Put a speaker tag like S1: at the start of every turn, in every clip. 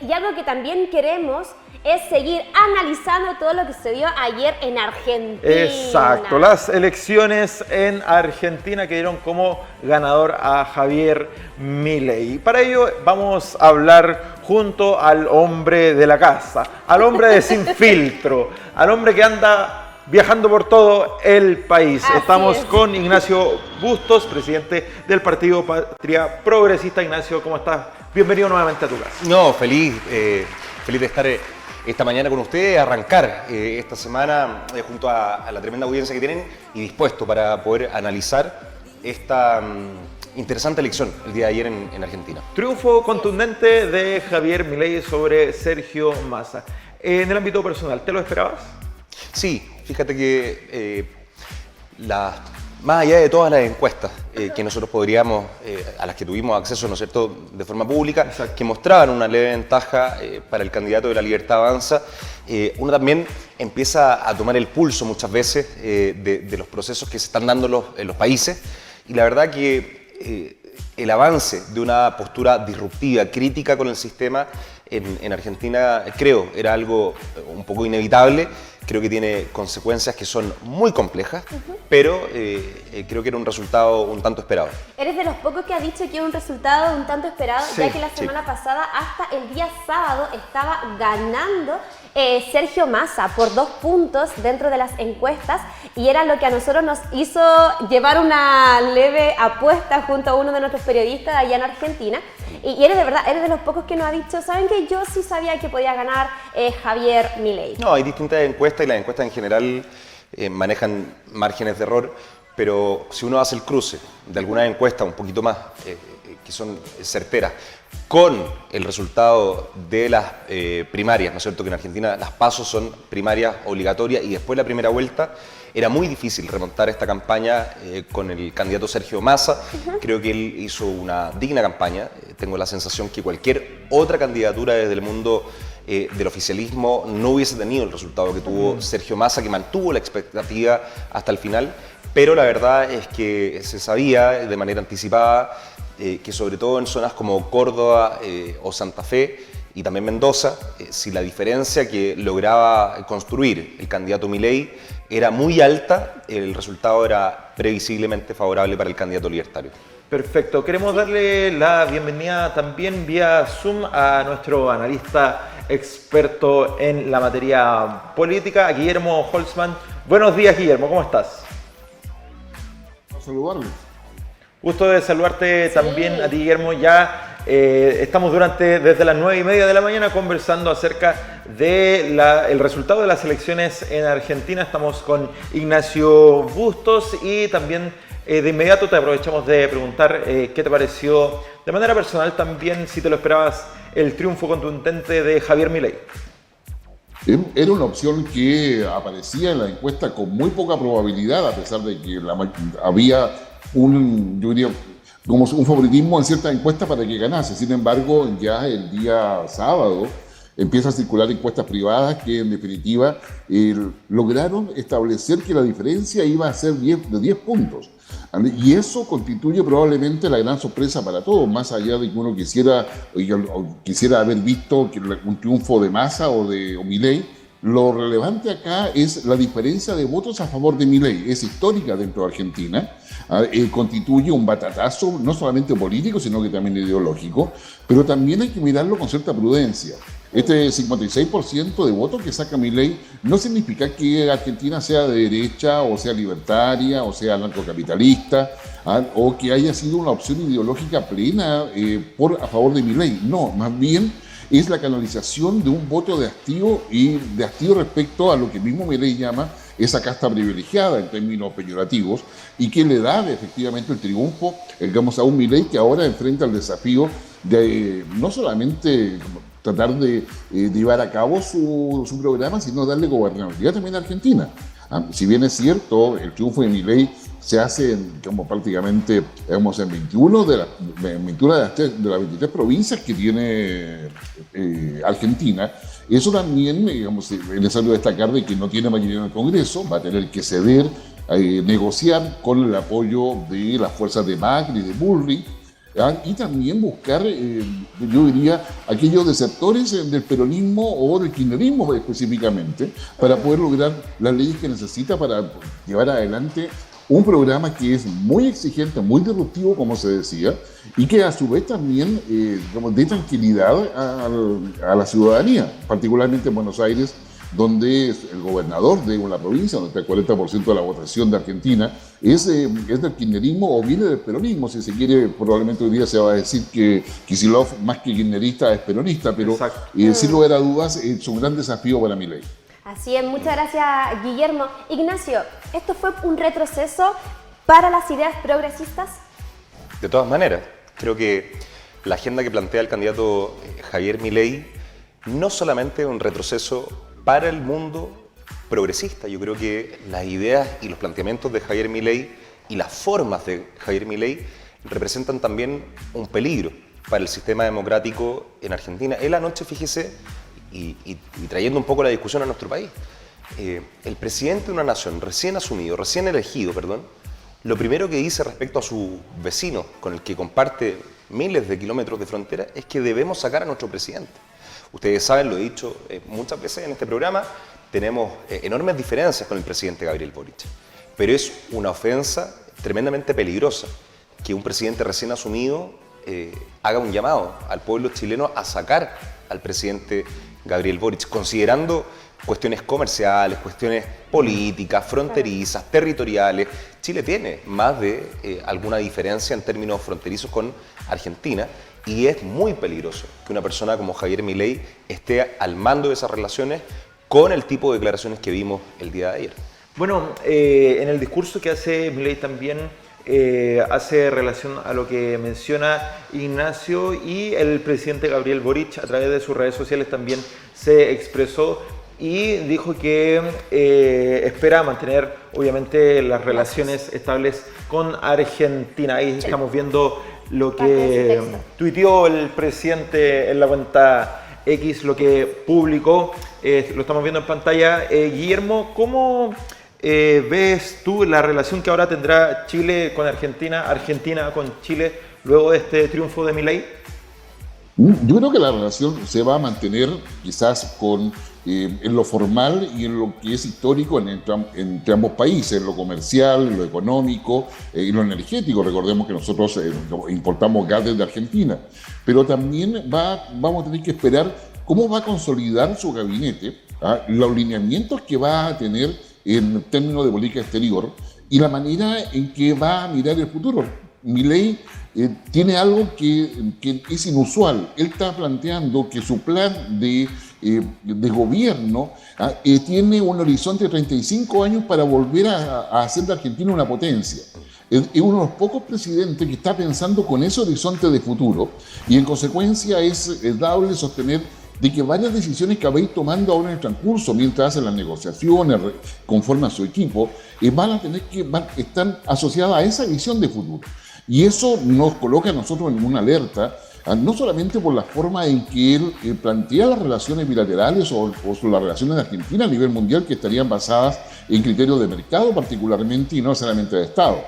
S1: y algo que también queremos es seguir analizando todo lo que se dio ayer en Argentina.
S2: Exacto, las elecciones en Argentina que dieron como ganador a Javier Milei. Para ello vamos a hablar junto al hombre de la casa, al hombre de Sin Filtro, al hombre que anda viajando por todo el país.
S1: Así
S2: Estamos
S1: es.
S2: con Ignacio Bustos, presidente del Partido Patria Progresista. Ignacio, ¿cómo estás? Bienvenido nuevamente a tu casa.
S3: No, feliz de estar esta mañana con ustedes, arrancar esta semana junto a la tremenda audiencia que tienen y dispuesto para poder analizar esta interesante elección el día de ayer en Argentina.
S2: Triunfo contundente de Javier Milei sobre Sergio Massa. En el ámbito personal, ¿te lo esperabas?
S3: Sí, fíjate que más allá de todas las encuestas que nosotros podríamos, a las que tuvimos acceso, ¿no es cierto?, de forma pública,
S2: Exacto,
S3: que mostraban una leve ventaja para el candidato de La Libertad Avanza, uno también empieza a tomar el pulso muchas veces de los procesos que se están dando en los países, y la verdad que el avance de una postura disruptiva, crítica con el sistema en Argentina, creo, era algo un poco inevitable. Creo que tiene consecuencias que son muy complejas, pero creo que era un resultado un tanto esperado.
S1: Eres de los pocos que ha dicho que es un resultado un tanto esperado,
S2: Sí,
S1: ya que la semana pasada, hasta el día sábado, estaba ganando Sergio Massa por 2 puntos dentro de las encuestas, y era lo que a nosotros nos hizo llevar una leve apuesta junto a uno de nuestros periodistas allá en Argentina. Y eres de verdad, eres de los pocos que nos ha dicho, ¿saben qué? Yo sí sabía que podía ganar Javier Milei.
S3: No, hay distintas encuestas y las encuestas en general manejan márgenes de error, pero si uno hace el cruce de algunas encuestas un poquito más que son certeras con el resultado de las primarias, ¿no es cierto?, que en Argentina las PASO son primarias obligatorias y después la primera vuelta, era muy difícil remontar esta campaña con el candidato Sergio Massa. Creo que él hizo una digna campaña. Tengo la sensación que cualquier otra candidatura desde el mundo del oficialismo no hubiese tenido el resultado que tuvo Sergio Massa, que mantuvo la expectativa hasta el final, pero la verdad es que se sabía de manera anticipada que sobre todo en zonas como Córdoba o Santa Fe y también Mendoza, si la diferencia que lograba construir el candidato Milei era muy alta, el resultado era previsiblemente favorable para el candidato libertario.
S2: Perfecto. Queremos darle la bienvenida también vía Zoom a nuestro analista experto en la materia política, a Guillermo Holzman. Buenos días, Guillermo, ¿cómo estás?
S4: Saludarles.
S2: Gusto de saludarte también a ti, Guillermo. Ya estamos desde las 9:30 de la mañana conversando acerca del resultado de las elecciones en Argentina. Estamos con Ignacio Bustos y también de inmediato te aprovechamos de preguntar qué te pareció de manera personal también, si te lo esperabas, el triunfo contundente de Javier Milei.
S4: Era una opción que aparecía en la encuesta con muy poca probabilidad, a pesar de que había yo diría, como un favoritismo en ciertas encuestas para que ganase. Sin embargo, ya el día sábado empiezan a circular encuestas privadas que en definitiva lograron establecer que la diferencia iba a ser de 10 puntos. Y eso constituye probablemente la gran sorpresa para todos, más allá de que uno quisiera haber visto un triunfo de Massa o Milei. Lo relevante acá es la diferencia de votos a favor de Milei. Es histórica dentro de Argentina. Constituye un batatazo no solamente político, sino que también ideológico, pero también hay que mirarlo con cierta prudencia. Este 56% de votos que saca Milei no significa que Argentina sea de derecha, o sea libertaria, o sea anarcocapitalista, o que haya sido una opción ideológica plena a favor de Milei. No, más bien es la canalización de un voto de hastío respecto a lo que mismo Milei llama esa casta privilegiada en términos peyorativos, y que le da efectivamente el triunfo, digamos, a un Milei que ahora enfrenta el desafío de no solamente tratar de llevar a cabo su programa, sino darle gobernabilidad también a Argentina. Si bien es cierto, el triunfo de Milei se hace prácticamente en 21 de las 23 provincias que tiene Argentina. Eso también, es necesario destacar de que no tiene mayoría en el Congreso, va a tener que ceder, negociar con el apoyo de las fuerzas de Macri y de Bullrich. y también buscar, yo diría, aquellos desertores del peronismo o del kirchnerismo específicamente, para poder lograr las leyes que necesita para llevar adelante un programa que es muy exigente, muy disruptivo, como se decía, y que a su vez también dé tranquilidad a la ciudadanía, particularmente en Buenos Aires, donde el gobernador de una provincia, donde está el 40% de la votación de Argentina, es del kirchnerismo o viene del peronismo. Si se quiere, probablemente hoy día se va a decir que Kicillof, más que kirchnerista, es peronista, pero sin lugar a dudas es un gran desafío para Milei.
S1: Así es, muchas gracias, Guillermo. Ignacio, ¿esto fue un retroceso para las ideas progresistas?
S3: De todas maneras, creo que la agenda que plantea el candidato Javier Milei no solamente es un retroceso para el mundo progresista. Yo creo que las ideas y los planteamientos de Javier Milei y las formas de Javier Milei representan también un peligro para el sistema democrático en Argentina. Él anoche, fíjese, y trayendo un poco la discusión a nuestro país, el presidente de una nación recién elegido, lo primero que dice respecto a su vecino, con el que comparte miles de kilómetros de frontera, es que debemos sacar a nuestro presidente. Ustedes saben, lo he dicho muchas veces en este programa, tenemos enormes diferencias con el presidente Gabriel Boric, pero es una ofensa tremendamente peligrosa que un presidente recién asumido haga un llamado al pueblo chileno a sacar al presidente Gabriel Boric, considerando cuestiones comerciales, cuestiones políticas, fronterizas, territoriales. Chile tiene más de alguna diferencia en términos fronterizos con Argentina, y es muy peligroso que una persona como Javier Milei esté al mando de esas relaciones con el tipo de declaraciones que vimos el día de ayer.
S2: Bueno, en el discurso que hace Milei también hace relación a lo que menciona Ignacio, y el presidente Gabriel Boric a través de sus redes sociales también se expresó y dijo que espera mantener obviamente las relaciones estables con Argentina. Ahí estamos viendo lo que tuiteó el presidente en la cuenta X, lo que publicó, lo estamos viendo en pantalla. Guillermo, ¿cómo ves tú la relación que ahora tendrá Chile con Argentina, Argentina con Chile, luego de este triunfo de Milei?
S4: Yo creo que la relación se va a mantener quizás en lo formal y en lo que es histórico entre ambos países, en lo comercial, en lo económico y lo energético. Recordemos que nosotros importamos gas desde Argentina, pero también vamos a tener que esperar cómo va a consolidar su gabinete, los lineamientos que va a tener en términos de política exterior y la manera en que va a mirar el futuro. Milei tiene algo que es inusual. Él está planteando que su plan de gobierno tiene un horizonte de 35 años para volver a hacer de Argentina una potencia. Es uno de los pocos presidentes que está pensando con ese horizonte de futuro, y en consecuencia es dable sostener de que varias decisiones que vais tomando ahora en el transcurso, mientras hacen las negociaciones, conforme a su equipo, están asociadas a esa visión de futuro. Y eso nos coloca a nosotros en una alerta, no solamente por la forma en que él plantea las relaciones bilaterales o las relaciones de Argentina a nivel mundial, que estarían basadas en criterios de mercado particularmente y no necesariamente de Estado.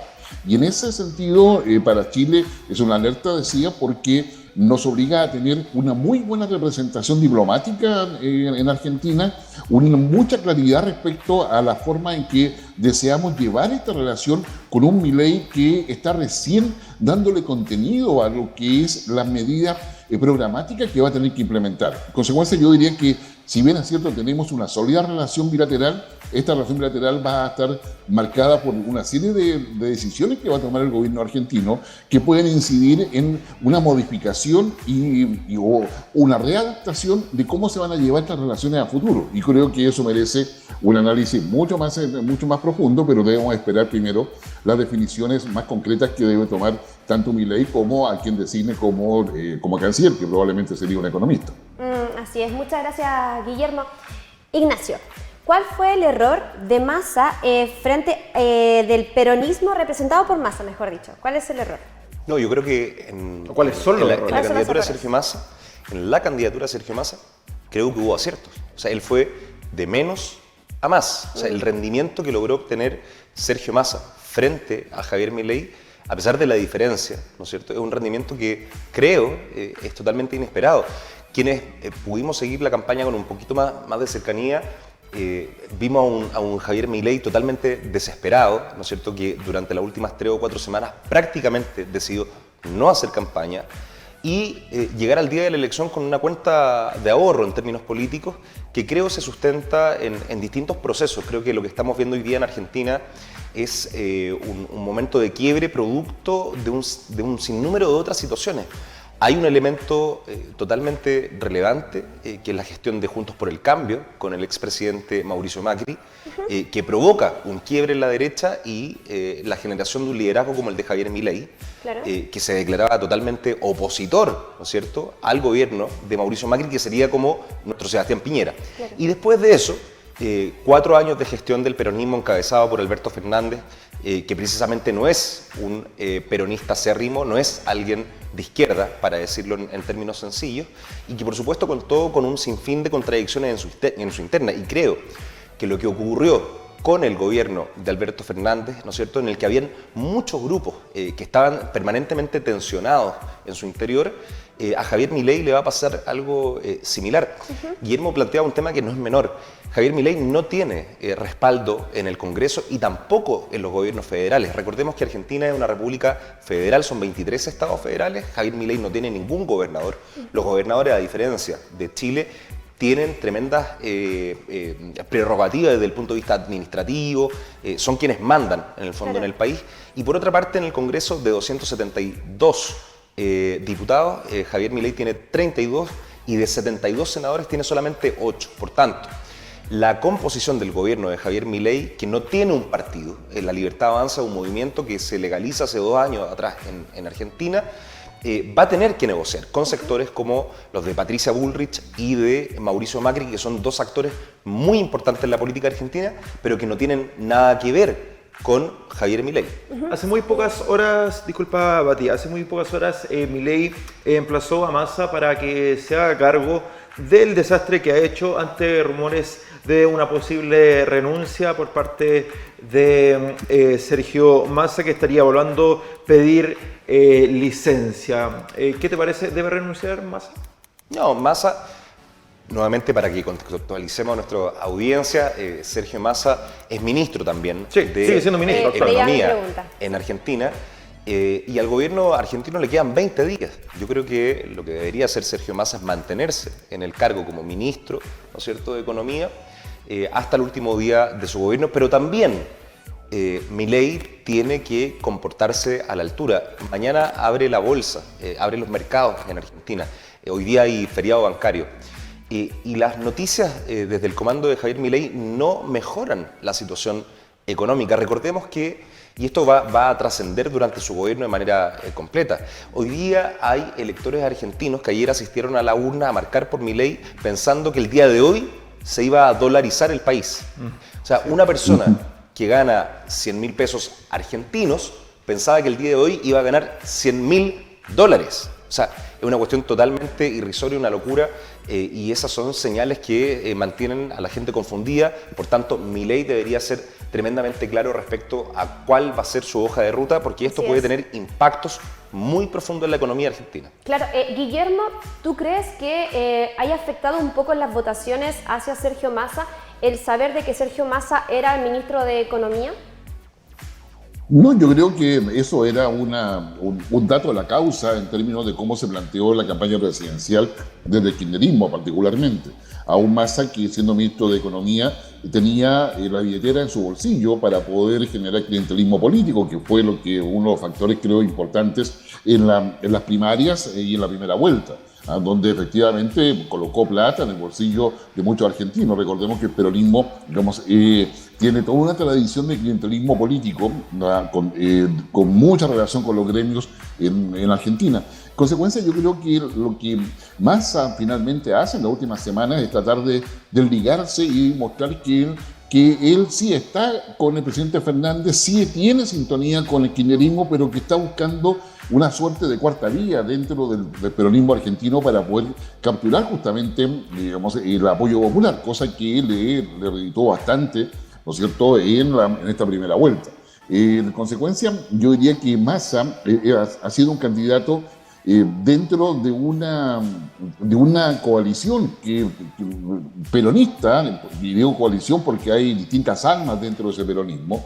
S4: Y en ese sentido, para Chile es una alerta, decía, porque nos obliga a tener una muy buena representación diplomática en Argentina, mucha claridad respecto a la forma en que deseamos llevar esta relación con un Milei que está recién dándole contenido a lo que es la medida programática que va a tener que implementar. En consecuencia, yo diría que si bien es cierto tenemos una sólida relación bilateral, esta relación bilateral va a estar marcada por una serie de decisiones que va a tomar el gobierno argentino que pueden incidir en una modificación o una readaptación de cómo se van a llevar estas relaciones a futuro. Y creo que eso merece un análisis mucho más profundo, pero debemos esperar primero las definiciones más concretas que debe tomar tanto Milei como a quien designe como canciller, que probablemente sería un economista.
S1: Así es, muchas gracias, Guillermo. Ignacio, ¿cuál fue el error de Massa frente del peronismo representado por Massa, mejor dicho? ¿Cuál es el error?
S3: No, yo creo que
S2: ¿cuáles son los errores?
S3: En la candidatura de Sergio Massa, creo que hubo aciertos. O sea, él fue de menos a más. O sea, el rendimiento que logró obtener Sergio Massa frente a Javier Milei a pesar de la diferencia, ¿no es cierto? Es un rendimiento que creo es totalmente inesperado. Quienes pudimos seguir la campaña con un poquito más de cercanía, vimos a un Javier Milei totalmente desesperado, ¿no es cierto?, que durante las últimas 3 o 4 semanas prácticamente decidió no hacer campaña y llegar al día de la elección con una cuenta de ahorro en términos políticos que creo se sustenta en distintos procesos. Creo que lo que estamos viendo hoy día en Argentina es un momento de quiebre producto de un sinnúmero de otras situaciones. Hay un elemento totalmente relevante, que es la gestión de Juntos por el Cambio, con el expresidente Mauricio Macri, que provoca un quiebre en la derecha y la generación de un liderazgo como el de Javier Milei,
S1: Claro.
S3: Que se declaraba totalmente opositor, ¿no es cierto?, al gobierno de Mauricio Macri, que sería como nuestro Sebastián Piñera.
S1: Claro.
S3: Y después de eso, 4 años de gestión del peronismo encabezado por Alberto Fernández, que precisamente no es un peronista acérrimo, no es alguien de izquierda, para decirlo en términos sencillos, y que por supuesto contó con un sinfín de contradicciones en su interna. Y creo que lo que ocurrió con el gobierno de Alberto Fernández, ¿no es cierto?, en el que habían muchos grupos que estaban permanentemente tensionados en su interior, a Javier Milei le va a pasar algo similar. Guillermo planteaba un tema que no es menor. Javier Milei no tiene respaldo en el Congreso y tampoco en los gobiernos federales. Recordemos que Argentina es una república federal, son 23 estados federales. Javier Milei no tiene ningún gobernador. Los gobernadores, a diferencia de Chile, tienen tremendas prerrogativas desde el punto de vista administrativo, son quienes mandan en el fondo en el país. Y por otra parte, en el Congreso, de 272 diputados, Javier Milei tiene 32 y de 72 senadores tiene solamente 8. Por tanto, la composición del gobierno de Javier Milei, que no tiene un partido, La Libertad Avanza, un movimiento que se legaliza hace 2 años atrás en Argentina, va a tener que negociar con sectores como los de Patricia Bullrich y de Mauricio Macri, que son 2 actores muy importantes en la política argentina, pero que no tienen nada que ver con Javier Milei.
S2: Hace muy pocas horas, disculpa Bati, hace muy pocas horas Milei emplazó a Massa para que se haga cargo del desastre que ha hecho ante rumores de una posible renuncia por parte de Sergio Massa, que estaría evaluando pedir licencia. ¿Qué te parece? ¿Debe renunciar Massa?
S3: No, Massa, nuevamente para que contextualicemos a nuestra audiencia, Sergio Massa es ministro también
S2: sigue siendo ministro,
S3: de
S1: claro.
S3: Economía en Argentina. Y al gobierno argentino le quedan 20 días. Yo creo que lo que debería hacer Sergio Massa es mantenerse en el cargo como ministro, ¿no es cierto?, de Economía, hasta el último día de su gobierno, pero también Milei tiene que comportarse a la altura. Mañana abre la bolsa, abre los mercados en Argentina. Hoy día hay feriado bancario. Y las noticias desde el comando de Javier Milei no mejoran la situación económica. Recordemos que, y esto va a trascender durante su gobierno de manera completa, hoy día hay electores argentinos que ayer asistieron a la urna a marcar por Milei pensando que el día de hoy se iba a dolarizar el país. O sea, una persona que gana 100.000 pesos argentinos pensaba que el día de hoy iba a ganar $100.000. O sea, es una cuestión totalmente irrisoria, una locura, y esas son señales que mantienen a la gente confundida. Por tanto, Milei debería ser tremendamente claro respecto a cuál va a ser su hoja de ruta, porque esto puede tener impactos muy profundos en la economía argentina.
S1: Claro, Guillermo, ¿tú crees que haya afectado un poco en las votaciones hacia Sergio Massa el saber de que Sergio Massa era el ministro de Economía?
S4: No, yo creo que eso era un dato de la causa en términos de cómo se planteó la campaña presidencial desde el kirchnerismo particularmente. Aún Massa, que siendo ministro de Economía, tenía la billetera en su bolsillo para poder generar clientelismo político, que fue uno de los factores, creo, importantes en las primarias y en la primera vuelta, donde efectivamente colocó plata en el bolsillo de muchos argentinos. Recordemos que el peronismo, digamos, tiene toda una tradición de clientelismo político, con mucha relación con los gremios en Argentina. En consecuencia, yo creo que lo que Massa finalmente hace en las últimas semanas es tratar de ligarse y mostrar que él sí está con el presidente Fernández, sí tiene sintonía con el kirchnerismo, pero que está buscando una suerte de cuarta vía dentro del peronismo argentino para poder capturar justamente, digamos, el apoyo popular, cosa que le reeditó bastante, ¿no es cierto?, en esta primera vuelta. En consecuencia, yo diría que Massa ha sido un candidato dentro de una coalición peronista, y digo coalición porque hay distintas almas dentro de ese peronismo,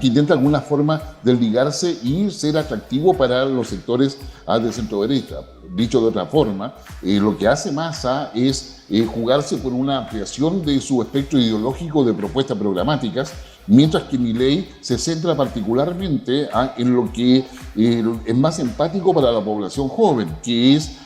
S4: que intenta de alguna forma desligarse y ser atractivo para los sectores de centro derecha. Dicho de otra forma, lo que hace Massa es jugarse con una ampliación de su espectro ideológico de propuestas programáticas, mientras que Milei se centra particularmente en lo que es más empático para la población joven, que es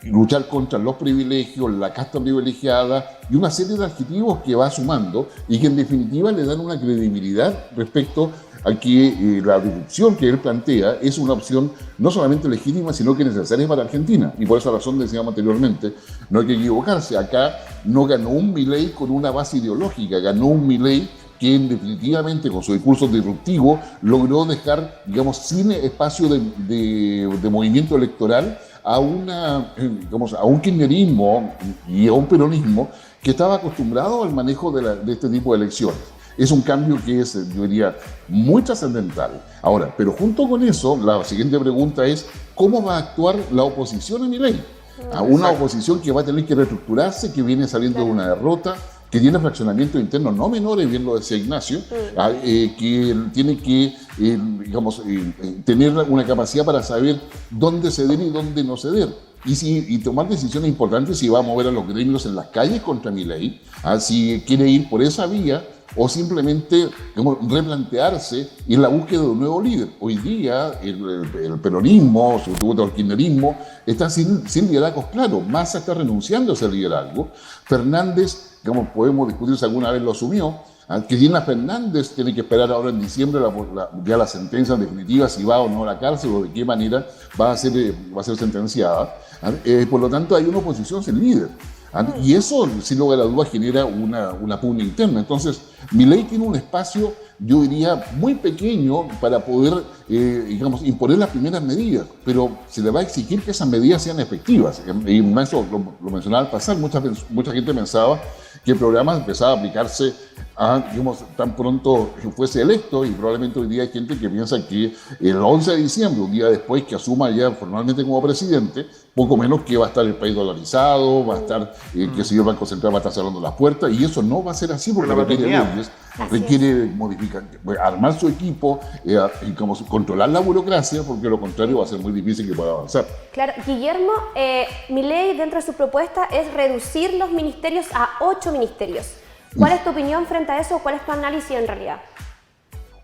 S4: luchar contra los privilegios, la casta privilegiada y una serie de adjetivos que va sumando y que en definitiva le dan una credibilidad respecto a que la disrupción que él plantea es una opción no solamente legítima, sino que necesaria para Argentina. Y por esa razón decíamos anteriormente, no hay que equivocarse. Acá no ganó un Milei con una base ideológica, ganó un Milei que definitivamente con su discurso disruptivo logró dejar, digamos, sin espacio de movimiento electoral a un kirchnerismo y a un peronismo que estaba acostumbrado al manejo de este tipo de elecciones. Es un cambio que es, yo diría, muy trascendental. Ahora, pero junto con eso, la siguiente pregunta es, ¿cómo va a actuar la oposición a Milei? A una oposición que va a tener que reestructurarse, que viene saliendo de una derrota, que tiene fraccionamientos internos no menores, bien lo decía Ignacio, que tiene que, tener una capacidad para saber dónde ceder y dónde no ceder. Y tomar decisiones importantes si va a mover a los gremios en las calles contra Milei, si quiere ir por esa vía o simplemente replantearse en la búsqueda de un nuevo líder. Hoy día el peronismo, sobre todo el kirchnerismo, está sin liderazgos claros. Massa está renunciando a ese liderazgo. Fernández, podemos discutir si alguna vez lo asumió. Cristina Fernández tiene que esperar ahora en diciembre ya la sentencia definitiva, si va o no a la cárcel o de qué manera va a ser sentenciada. Por lo tanto, hay una oposición sin líder. Y eso, sin lugar a dudas, genera una pugna interna. Entonces, Milei tiene un espacio, yo diría, muy pequeño para poder, imponer las primeras medidas, pero se le va a exigir que esas medidas sean efectivas. Y eso lo mencionaba al pasar, mucha gente pensaba que el programa empezaba a aplicarse tan pronto fuese electo, y probablemente hoy día hay gente que piensa que el 11 de diciembre, un día después que asuma ya formalmente como presidente, poco menos que va a estar el país dolarizado, va a estar, que el señor Banco Central va a estar cerrando las puertas, y eso no va a ser así porque requiere leyes, requiere modificar, armar su equipo, controlar la burocracia, porque lo contrario va a ser muy difícil que pueda avanzar.
S1: Claro, Guillermo, Milei dentro de su propuesta es reducir los ministerios a 8 ministerios. ¿Cuál es tu opinión frente a eso? ¿Cuál es tu análisis en realidad?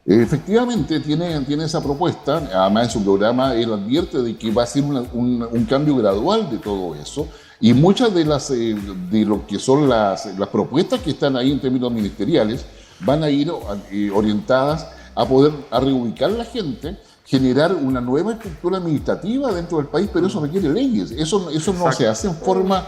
S4: Efectivamente, tiene esa propuesta. Además, en su programa él advierte de que va a ser un cambio gradual de todo eso. Y muchas de lo que son las propuestas que están ahí en términos ministeriales van a ir orientadas a poder reubicar a la gente, generar una nueva estructura administrativa dentro del país, pero eso requiere leyes. Eso no se hace en forma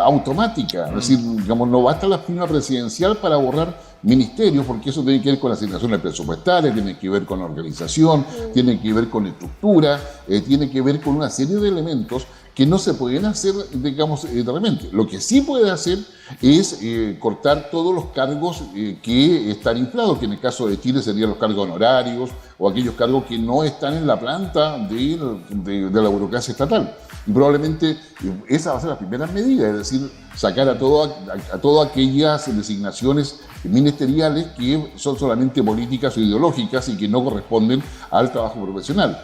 S4: automática. Es decir, no basta la firma presidencial para borrar ministerios, porque eso tiene que ver con las asignaciones presupuestarias, tiene que ver con la organización, tiene que ver con la estructura, tiene que ver con una serie de elementos que no se pueden hacer, de repente. Lo que sí puede hacer es cortar todos los cargos que están inflados, que en el caso de Chile serían los cargos honorarios o aquellos cargos que no están en la planta de la burocracia estatal. Y probablemente esa va a ser la primera medida, es decir, sacar a todas aquellas designaciones ministeriales que son solamente políticas o ideológicas y que no corresponden al trabajo profesional.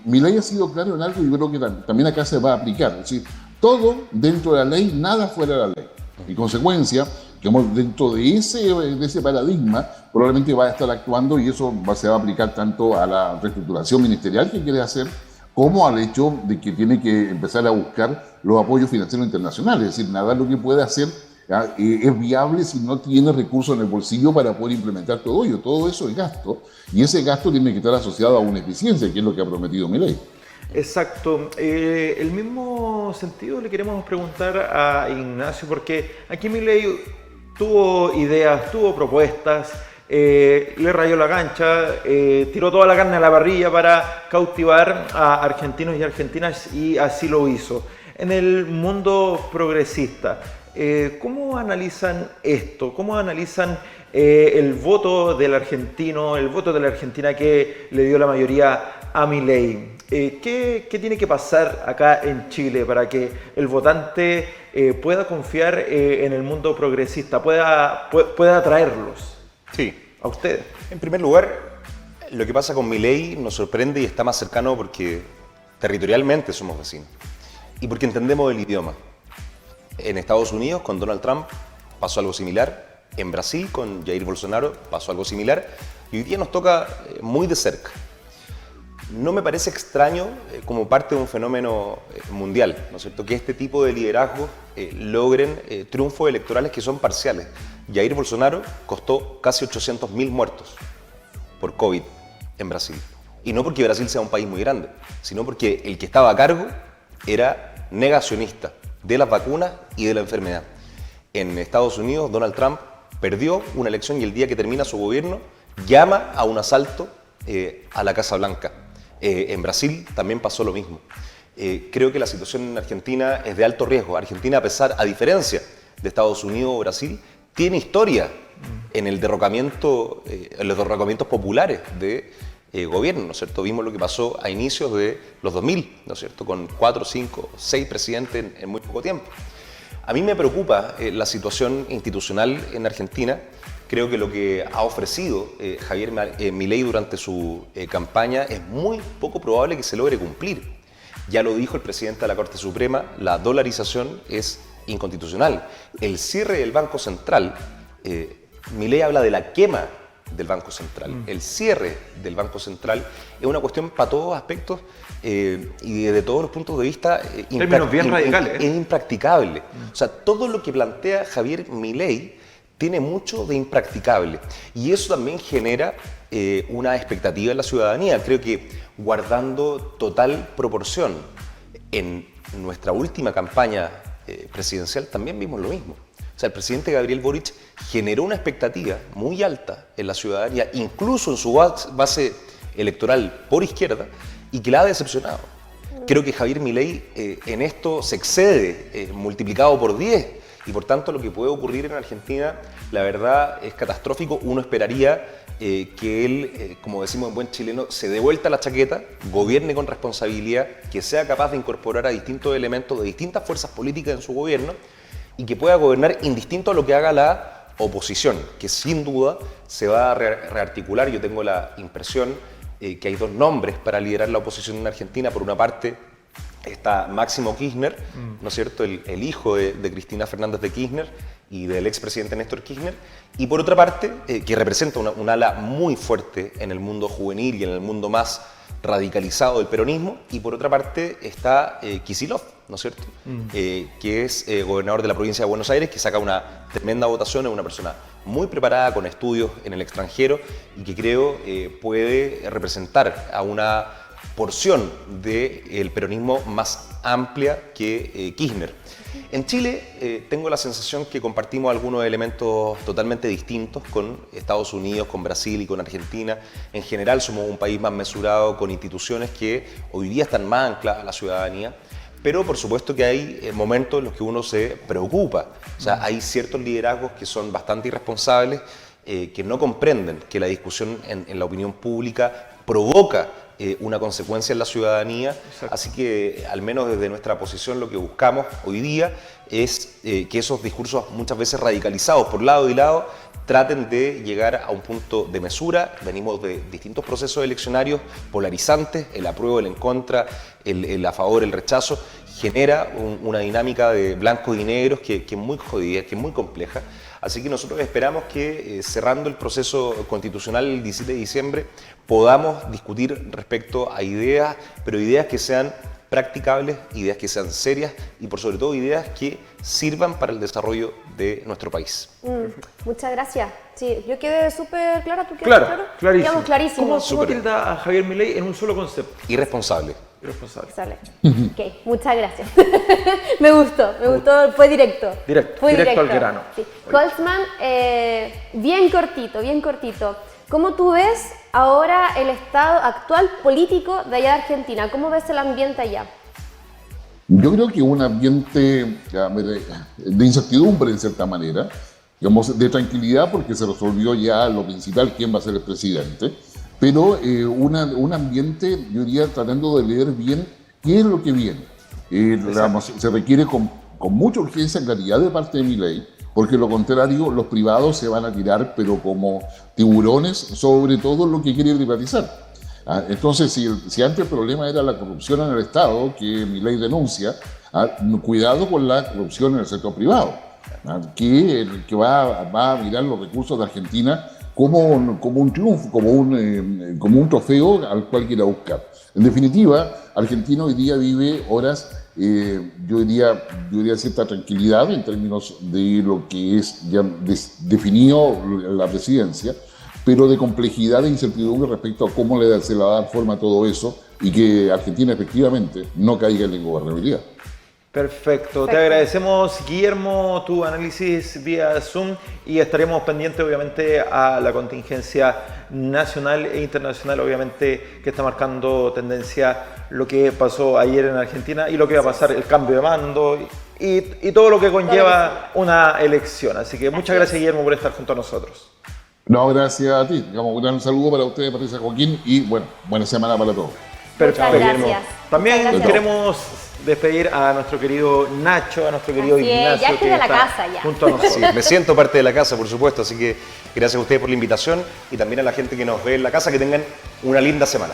S4: Milei ha sido claro en algo y yo creo que también acá se va a aplicar, es decir, todo dentro de la ley, nada fuera de la ley. En consecuencia, dentro de ese paradigma, probablemente va a estar actuando y eso se va a aplicar tanto a la reestructuración ministerial que quiere hacer, como al hecho de que tiene que empezar a buscar los apoyos financieros internacionales. Es decir, nada de lo que puede hacer es viable si no tiene recursos en el bolsillo para poder implementar todo ello. Todo eso es gasto, y ese gasto tiene que estar asociado a una eficiencia, que es lo que ha prometido Milei.
S2: Exacto. El mismo sentido le queremos preguntar a Ignacio, porque aquí Milei tuvo ideas, tuvo propuestas, le rayó la cancha, tiró toda la carne a la parrilla para cautivar a argentinos y argentinas, y así lo hizo. En el mundo progresista, ¿cómo analizan esto? ¿Cómo analizan el voto del argentino, el voto de la Argentina que le dio la mayoría a Milei. ¿Qué tiene que pasar acá en Chile para que el votante pueda confiar en el mundo progresista, pueda atraerlos
S3: Sí.
S2: a ustedes?
S3: En primer lugar, lo que pasa con Milei nos sorprende y está más cercano porque territorialmente somos vecinos y porque entendemos el idioma. En Estados Unidos, con Donald Trump, pasó algo similar. En Brasil, con Jair Bolsonaro, pasó algo similar. Y hoy día nos toca muy de cerca. No me parece extraño como parte de un fenómeno mundial, ¿no es cierto?, que este tipo de liderazgos logren triunfos electorales que son parciales. Jair Bolsonaro costó casi 800.000 muertos por COVID en Brasil. Y no porque Brasil sea un país muy grande, sino porque el que estaba a cargo era negacionista de las vacunas y de la enfermedad. En Estados Unidos, Donald Trump perdió una elección y el día que termina su gobierno llama a un asalto a la Casa Blanca. En Brasil también pasó lo mismo. Creo que la situación en Argentina es de alto riesgo. Argentina, a diferencia de Estados Unidos o Brasil, tiene historia en los derrocamientos populares de gobierno, ¿no es cierto? Vimos lo que pasó a inicios de los 2000, ¿no es cierto?, con 4, 5, 6 presidentes en muy poco tiempo. A mí me preocupa la situación institucional en Argentina. Creo que lo que ha ofrecido Javier Milei durante su campaña es muy poco probable que se logre cumplir. Ya lo dijo el presidente de la Corte Suprema, la dolarización es inconstitucional. El cierre del Banco Central, Milei habla de la quema del Banco Central. El cierre del Banco Central es una cuestión para todos aspectos y desde todos los puntos de vista
S2: términos bien radicales.
S3: Es impracticable. O sea, todo lo que plantea Javier Milei tiene mucho de impracticable y eso también genera una expectativa en la ciudadanía. Creo que guardando total proporción, en nuestra última campaña presidencial también vimos lo mismo. O sea, el presidente Gabriel Boric generó una expectativa muy alta en la ciudadanía, incluso en su base electoral por izquierda, y que la ha decepcionado. Creo que Javier Milei en esto se excede, multiplicado por 10, y por tanto lo que puede ocurrir en Argentina, la verdad, es catastrófico. Uno esperaría que él, como decimos en buen chileno, se dé vuelta la chaqueta, gobierne con responsabilidad, que sea capaz de incorporar a distintos elementos de distintas fuerzas políticas en su gobierno y que pueda gobernar indistinto a lo que haga la oposición, que sin duda se va a rearticular. Yo tengo la impresión que hay dos nombres para liderar la oposición en Argentina. Por una parte está Máximo Kirchner, ¿no es cierto?, el hijo de Cristina Fernández de Kirchner y del expresidente Néstor Kirchner, y por otra parte, que representa un ala muy fuerte en el mundo juvenil y en el mundo más radicalizado del peronismo, y por otra parte está Kicillof, ¿no es cierto?, que es gobernador de la provincia de Buenos Aires, que saca una tremenda votación, es una persona muy preparada, con estudios en el extranjero, y que creo puede representar a una porción del peronismo más amplia que Kirchner. En Chile tengo la sensación que compartimos algunos elementos totalmente distintos con Estados Unidos, con Brasil y con Argentina. En general somos un país más mesurado, con instituciones que hoy día están más ancladas a la ciudadanía, pero por supuesto que hay momentos en los que uno se preocupa. O sea, hay ciertos liderazgos que son bastante irresponsables, que no comprenden que la discusión en la opinión pública provoca una consecuencia en la ciudadanía.
S2: Exacto.
S3: Así que, al menos desde nuestra posición, lo que buscamos hoy día es que esos discursos, muchas veces radicalizados por lado y lado, traten de llegar a un punto de mesura. Venimos de distintos procesos eleccionarios polarizantes, el apruebo, el en contra, el a favor, el rechazo. Genera una dinámica de blancos y negros que es muy jodida, que es muy compleja. Así que nosotros esperamos que cerrando el proceso constitucional el 17 de diciembre podamos discutir respecto a ideas, pero ideas que sean practicables, ideas que sean serias y por sobre todo ideas que sirvan para el desarrollo de nuestro país.
S1: Muchas gracias. Sí, yo quedé súper clara, ¿tú quedaste
S2: Claro, clarísimo.
S1: Quedamos clarísimos.
S2: ¿Cómo tilda a Javier Milei en un solo concepto?
S3: Irresponsable.
S2: Irresponsable.
S1: Sale. Ok, muchas gracias. me gustó, fue directo.
S2: Directo al grano.
S1: Sí. Holtzman, bien cortito. ¿Cómo tú ves ahora el estado actual político de allá de Argentina? ¿Cómo ves el ambiente allá?
S4: Yo creo que un ambiente de incertidumbre, en cierta manera, digamos, de tranquilidad porque se resolvió ya lo principal, quién va a ser el presidente, pero un ambiente, yo diría, tratando de leer bien qué es lo que viene. Digamos, se requiere con mucha urgencia claridad de parte de Milei, porque lo contrario, los privados se van a tirar, pero como tiburones, sobre todo lo que quiere privatizar. Entonces, si antes el problema era la corrupción en el Estado, que Milei denuncia, cuidado con la corrupción en el sector privado, que va a mirar los recursos de Argentina como un triunfo, como un trofeo al cual quiera buscar. En definitiva, Argentina hoy día vive horas, yo diría cierta tranquilidad en términos de lo que es ya definido la presidencia, pero de complejidad e incertidumbre respecto a cómo se le va a dar forma a todo eso y que Argentina efectivamente no caiga en la ingobernabilidad.
S2: Perfecto. Te agradecemos, Guillermo, tu análisis vía Zoom y estaremos pendientes, obviamente, a la contingencia nacional e internacional, obviamente, que está marcando tendencia lo que pasó ayer en Argentina y lo que va a pasar, el cambio de mando y todo lo que conlleva una elección. Así que muchas gracias, Guillermo, por estar junto a nosotros.
S4: No, gracias a ti. Digamos, un gran saludo para ustedes, Patricia, Joaquín, y bueno, buena semana para todos.
S1: Muchas gracias.
S2: También
S1: Muchas gracias.
S2: queremos despedir a nuestro querido Nacho, a nuestro querido
S1: Así es,
S2: Ignacio,
S1: ya estoy
S2: que
S1: de la
S2: está
S1: casa ya.
S2: junto a nosotros.
S3: Sí, me siento parte de la casa, por supuesto, así que gracias a ustedes por la invitación y también a la gente que nos ve en la casa, que tengan una linda semana.